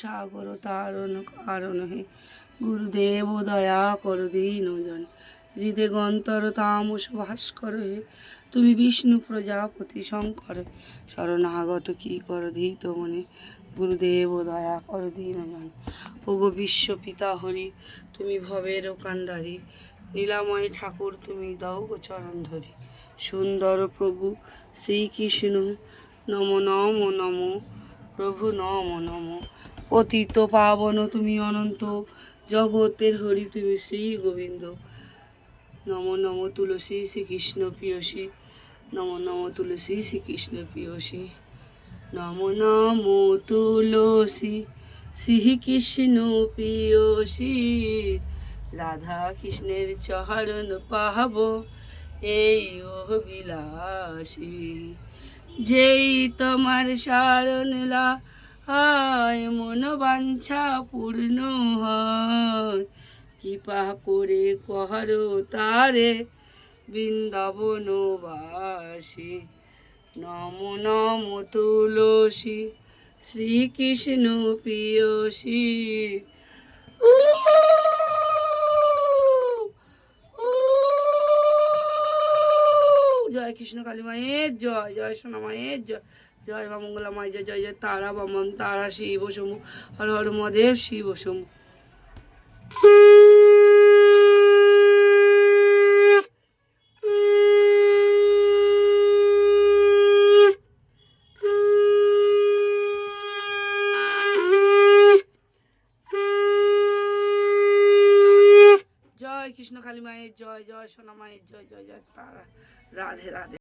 সাগর তারণ কারণ হে গুরুদেব দয়া কর দীনজন হৃদে গন্তর তামস ভাস্কর হে তুমি বিষ্ণু প্রজাপতি শঙ্কর শরণাগত কি কর ধীত মনে গুরুদেব দয়া কর দীনজন ওগো বিশ্বপিতা হরি তুমি ভবের কাণ্ডারি নীলাময় ঠাকুর তুমি দাও গো চরণ ধরি সুন্দর প্রভু শ্রীকৃষ্ণ নম নম নম প্রভু নম নম পতিত পাবন তুমি অনন্ত জগতের হরি তুমি শ্রী গোবিন্দ নম নম তুলসী শ্রীকৃষ্ণ প্রিয়সী নম নম তুলসী শ্রীকৃষ্ণ প্রিয়সী নম নম তুলসী শ্রীকৃষ্ণ প্রিয়সী রাধা কৃষ্ণের চরণ পাব এই অভিলাষী যেই তোমার শরণ হয় মন বাঞ্ছা পূর্ণ হয় কৃপা করে করো তারে বৃন্দাবনবাসী নম নম তুলসী শ্রীকৃষ্ণ প্রিয়সী জয় কৃষ্ণ কালী মায়ের জয় জয় সোনা মায়ের জয় জয় মা মঙ্গলা মায়ের জয় জয় জয় তারা বামন তারা শিব সমু হর হর মহাদেব শিব সমু জয় কৃষ্ণ কালী মায়ের জয় জয় সোনা মায়ের জয় জয় জয় তারা রাধে রাধে।